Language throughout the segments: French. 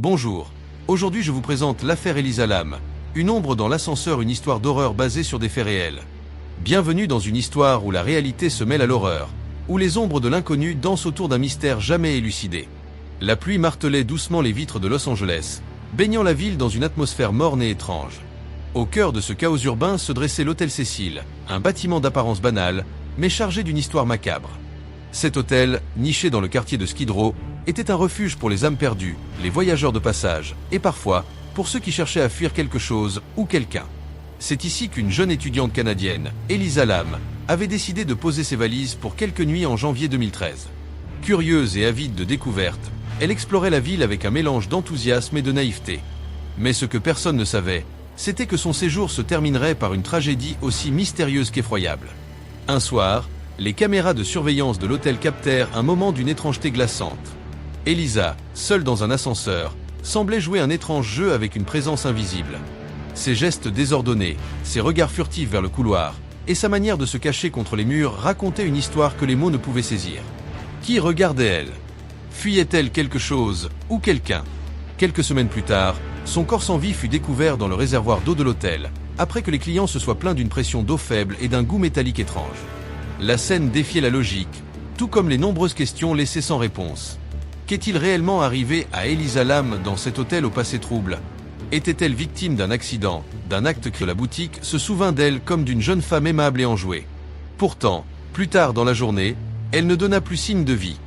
Bonjour. Aujourd'hui je vous présente l'affaire Elisa Lam. Une ombre dans l'ascenseur, une histoire d'horreur basée sur des faits réels. Bienvenue dans une histoire où la réalité se mêle à l'horreur, où les ombres de l'inconnu dansent autour d'un mystère jamais élucidé. La pluie martelait doucement les vitres de Los Angeles, baignant la ville dans une atmosphère morne et étrange. Au cœur de ce chaos urbain se dressait l'hôtel Cecil, un bâtiment d'apparence banale, mais chargé d'une histoire macabre. Cet hôtel, niché dans le quartier de Skid Row, était un refuge pour les âmes perdues, les voyageurs de passage, et parfois, pour ceux qui cherchaient à fuir quelque chose ou quelqu'un. C'est ici qu'une jeune étudiante canadienne, Elisa Lam, avait décidé de poser ses valises pour quelques nuits en janvier 2013. Curieuse et avide de découvertes, elle explorait la ville avec un mélange d'enthousiasme et de naïveté. Mais ce que personne ne savait, c'était que son séjour se terminerait par une tragédie aussi mystérieuse qu'effroyable. Un soir, les caméras de surveillance de l'hôtel captèrent un moment d'une étrangeté glaçante. Elisa, seule dans un ascenseur, semblait jouer un étrange jeu avec une présence invisible. Ses gestes désordonnés, ses regards furtifs vers le couloir, et sa manière de se cacher contre les murs racontaient une histoire que les mots ne pouvaient saisir. Qui regardait-elle? Fuyait-elle quelque chose ou quelqu'un? Quelques semaines plus tard, son corps sans vie fut découvert dans le réservoir d'eau de l'hôtel, après que les clients se soient plaints d'une pression d'eau faible et d'un goût métallique étrange. La scène défiait la logique, tout comme les nombreuses questions laissées sans réponse. Qu'est-il réellement arrivé à Elisa Lam dans cet hôtel au passé trouble? Était-elle victime d'un accident, d'un acte que la boutique se souvint d'elle comme d'une jeune femme aimable et enjouée? Pourtant, plus tard dans la journée, elle ne donna plus signe de vie.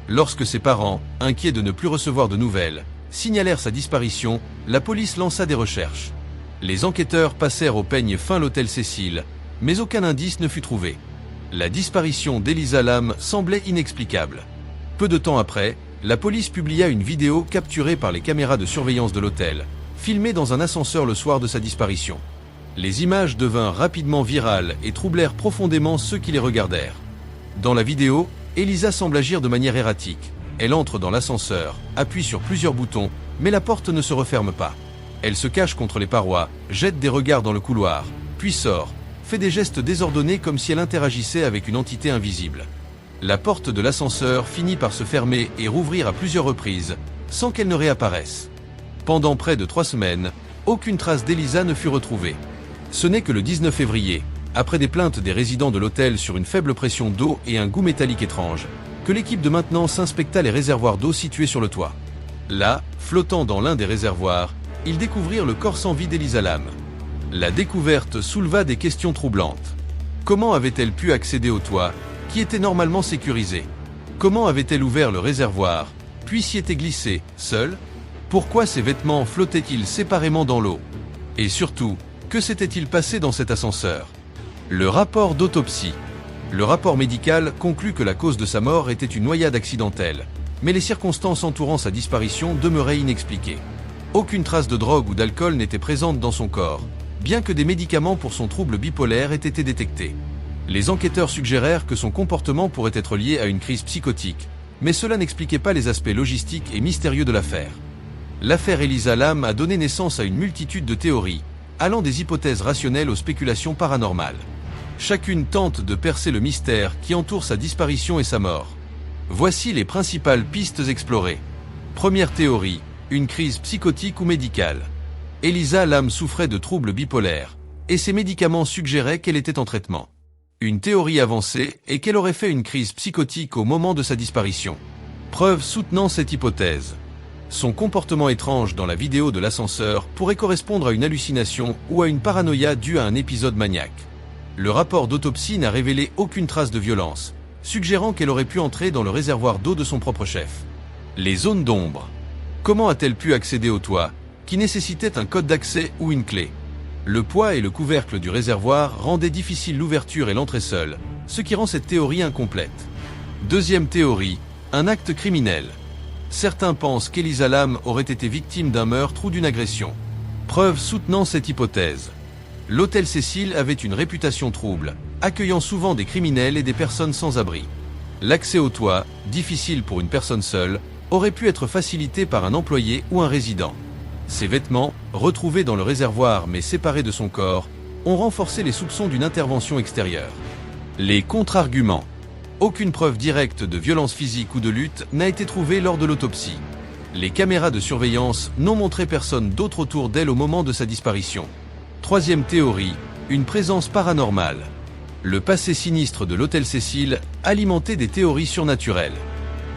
Lorsque ses parents, inquiets de ne plus recevoir de nouvelles, signalèrent sa disparition, la police lança des recherches. Les enquêteurs passèrent au peigne fin l'hôtel Cecil, mais aucun indice ne fut trouvé. La disparition d'Elisa Lam semblait inexplicable. Peu de temps après, la police publia une vidéo capturée par les caméras de surveillance de l'hôtel, filmée dans un ascenseur le soir de sa disparition. Les images devinrent rapidement virales et troublèrent profondément ceux qui les regardèrent. Dans la vidéo, Elisa semble agir de manière erratique. Elle entre dans l'ascenseur, appuie sur plusieurs boutons, mais la porte ne se referme pas. Elle se cache contre les parois, jette des regards dans le couloir, puis sort, fait des gestes désordonnés comme si elle interagissait avec une entité invisible. La porte de l'ascenseur finit par se fermer et rouvrir à plusieurs reprises, sans qu'elle ne réapparaisse. Pendant près de 3 semaines, aucune trace d'Elisa ne fut retrouvée. Ce n'est que le 19 février, après des plaintes des résidents de l'hôtel sur une faible pression d'eau et un goût métallique étrange, que l'équipe de maintenance inspecta les réservoirs d'eau situés sur le toit. Là, flottant dans l'un des réservoirs, ils découvrirent le corps sans vie d'Elisa Lam. La découverte souleva des questions troublantes. Comment avait-elle pu accéder au toit, qui était normalement sécurisé? Comment avait-elle ouvert le réservoir, puis s'y était glissée, seule? Pourquoi ses vêtements flottaient-ils séparément dans l'eau? Et surtout, que s'était-il passé dans cet ascenseur? Le rapport d'autopsie. Le rapport médical conclut que la cause de sa mort était une noyade accidentelle, mais les circonstances entourant sa disparition demeuraient inexpliquées. Aucune trace de drogue ou d'alcool n'était présente dans son corps, bien que des médicaments pour son trouble bipolaire aient été détectés. Les enquêteurs suggérèrent que son comportement pourrait être lié à une crise psychotique, mais cela n'expliquait pas les aspects logistiques et mystérieux de l'affaire. L'affaire Elisa Lam a donné naissance à une multitude de théories, allant des hypothèses rationnelles aux spéculations paranormales. Chacune tente de percer le mystère qui entoure sa disparition et sa mort. Voici les principales pistes explorées. Première théorie, une crise psychotique ou médicale. Elisa Lam souffrait de troubles bipolaires, et ses médicaments suggéraient qu'elle était en traitement. Une théorie avancée est qu'elle aurait fait une crise psychotique au moment de sa disparition. Preuve soutenant cette hypothèse. Son comportement étrange dans la vidéo de l'ascenseur pourrait correspondre à une hallucination ou à une paranoïa due à un épisode maniaque. Le rapport d'autopsie n'a révélé aucune trace de violence, suggérant qu'elle aurait pu entrer dans le réservoir d'eau de son propre chef. Les zones d'ombre. Comment a-t-elle pu accéder au toit, qui nécessitait un code d'accès ou une clé? Le poids et le couvercle du réservoir rendaient difficile l'ouverture et l'entrée seule, ce qui rend cette théorie incomplète. Deuxième théorie, un acte criminel. Certains pensent qu'Elisa Lam aurait été victime d'un meurtre ou d'une agression. Preuve soutenant cette hypothèse. L'hôtel Cecil avait une réputation trouble, accueillant souvent des criminels et des personnes sans abri. L'accès au toit, difficile pour une personne seule, aurait pu être facilité par un employé ou un résident. Ses vêtements, retrouvés dans le réservoir mais séparés de son corps, ont renforcé les soupçons d'une intervention extérieure. Les contre-arguments. Aucune preuve directe de violence physique ou de lutte n'a été trouvée lors de l'autopsie. Les caméras de surveillance n'ont montré personne d'autre autour d'elle au moment de sa disparition. Troisième théorie, une présence paranormale. Le passé sinistre de l'hôtel Cecil alimentait des théories surnaturelles.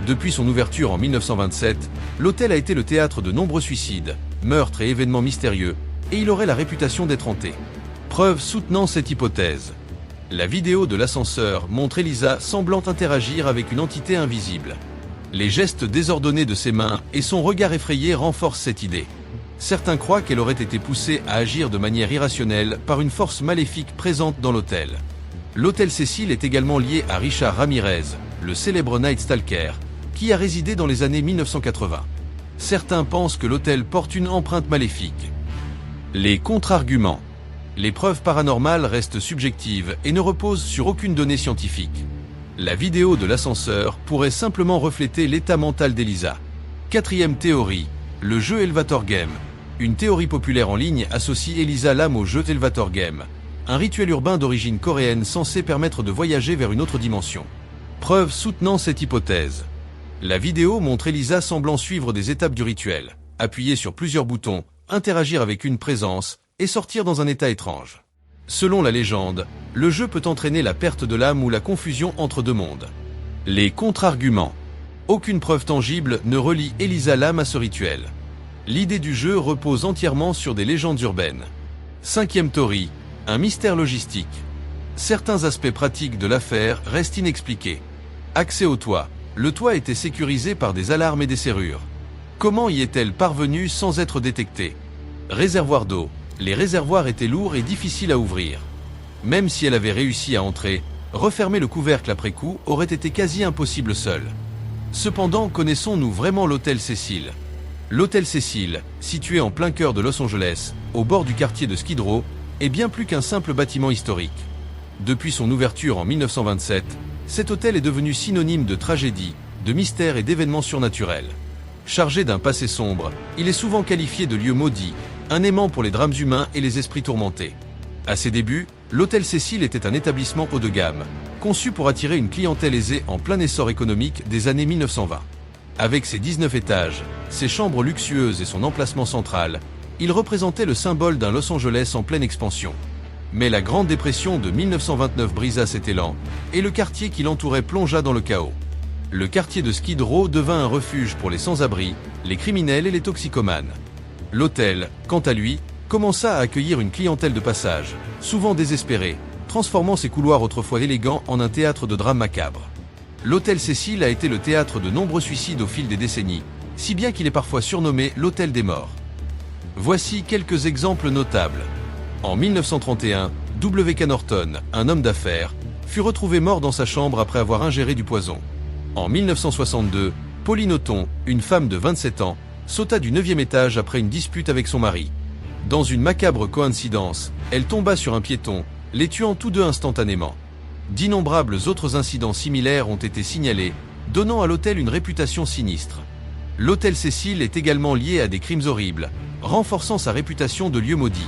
Depuis son ouverture en 1927, l'hôtel a été le théâtre de nombreux suicides, meurtres et événements mystérieux, et il aurait la réputation d'être hanté. Preuve soutenant cette hypothèse. La vidéo de l'ascenseur montre Elisa semblant interagir avec une entité invisible. Les gestes désordonnés de ses mains et son regard effrayé renforcent cette idée. Certains croient qu'elle aurait été poussée à agir de manière irrationnelle par une force maléfique présente dans l'hôtel. L'hôtel Cecil est également lié à Richard Ramirez, le célèbre Night Stalker, qui a résidé dans les années 1980. Certains pensent que l'hôtel porte une empreinte maléfique. Les contre-arguments. Les preuves paranormales restent subjectives et ne reposent sur aucune donnée scientifique. La vidéo de l'ascenseur pourrait simplement refléter l'état mental d'Elisa. Quatrième théorie, le jeu Elevator Game. Une théorie populaire en ligne associe Elisa Lam au jeu Elevator Game, un rituel urbain d'origine coréenne censé permettre de voyager vers une autre dimension. Preuve soutenant cette hypothèse. La vidéo montre Elisa semblant suivre des étapes du rituel, appuyer sur plusieurs boutons, interagir avec une présence et sortir dans un état étrange. Selon la légende, le jeu peut entraîner la perte de l'âme ou la confusion entre deux mondes. Les contre-arguments. Aucune preuve tangible ne relie Elisa Lam à ce rituel. L'idée du jeu repose entièrement sur des légendes urbaines. Cinquième théorie, un mystère logistique. Certains aspects pratiques de l'affaire restent inexpliqués. Accès au toit. Le toit était sécurisé par des alarmes et des serrures. Comment y est-elle parvenue sans être détectée? Réservoir d'eau. Les réservoirs étaient lourds et difficiles à ouvrir. Même si elle avait réussi à entrer, refermer le couvercle après coup aurait été quasi impossible seul. Cependant, connaissons-nous vraiment l'hôtel Cecil? L'hôtel Cecil, situé en plein cœur de Los Angeles, au bord du quartier de Skid Row, est bien plus qu'un simple bâtiment historique. Depuis son ouverture en 1927, cet hôtel est devenu synonyme de tragédie, de mystère et d'événements surnaturels. Chargé d'un passé sombre, il est souvent qualifié de lieu maudit, un aimant pour les drames humains et les esprits tourmentés. À ses débuts, l'hôtel Cecil était un établissement haut de gamme, conçu pour attirer une clientèle aisée en plein essor économique des années 1920. Avec ses 19 étages, ses chambres luxueuses et son emplacement central, il représentait le symbole d'un Los Angeles en pleine expansion. Mais la Grande Dépression de 1929 brisa cet élan, et le quartier qui l'entourait plongea dans le chaos. Le quartier de Skid Row devint un refuge pour les sans-abri, les criminels et les toxicomanes. L'hôtel, quant à lui, commença à accueillir une clientèle de passage, souvent désespérée, transformant ses couloirs autrefois élégants en un théâtre de drames macabres. L'hôtel Cecil a été le théâtre de nombreux suicides au fil des décennies, si bien qu'il est parfois surnommé l'hôtel des morts. Voici quelques exemples notables. En 1931, W.K. Norton, un homme d'affaires, fut retrouvé mort dans sa chambre après avoir ingéré du poison. En 1962, Pauline Auton, une femme de 27 ans, sauta du 9e étage après une dispute avec son mari. Dans une macabre coïncidence, elle tomba sur un piéton, les tuant tous deux instantanément. D'innombrables autres incidents similaires ont été signalés, donnant à l'hôtel une réputation sinistre. L'hôtel Cecil est également lié à des crimes horribles, renforçant sa réputation de lieu maudit.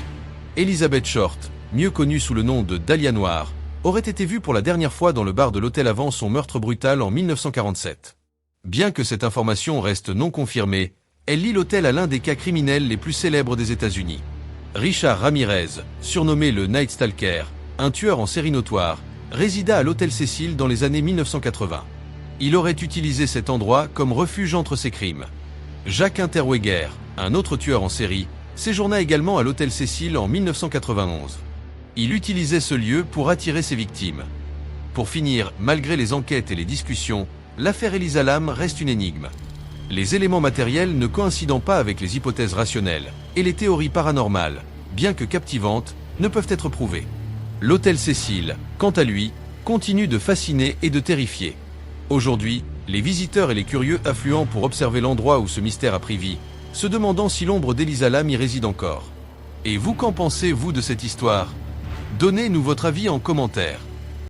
Elizabeth Short, mieux connue sous le nom de Dahlia Noire, aurait été vue pour la dernière fois dans le bar de l'hôtel avant son meurtre brutal en 1947. Bien que cette information reste non confirmée, elle lie l'hôtel à l'un des cas criminels les plus célèbres des États-Unis. Richard Ramirez, surnommé le Night Stalker, un tueur en série notoire, résida à l'hôtel Cecil dans les années 1980. Il aurait utilisé cet endroit comme refuge entre ses crimes. Jacques Unterweger, un autre tueur en série, séjourna également à l'hôtel Cecil en 1991. Il utilisait ce lieu pour attirer ses victimes. Pour finir, malgré les enquêtes et les discussions, l'affaire Elisa Lam reste une énigme. Les éléments matériels ne coïncidant pas avec les hypothèses rationnelles, et les théories paranormales, bien que captivantes, ne peuvent être prouvées. L'hôtel Cecil, quant à lui, continue de fasciner et de terrifier. Aujourd'hui, les visiteurs et les curieux affluent pour observer l'endroit où ce mystère a pris vie, se demandant si l'ombre d'Elisa Lam y réside encore. Et vous, qu'en pensez-vous de cette histoire? Donnez-nous votre avis en commentaire.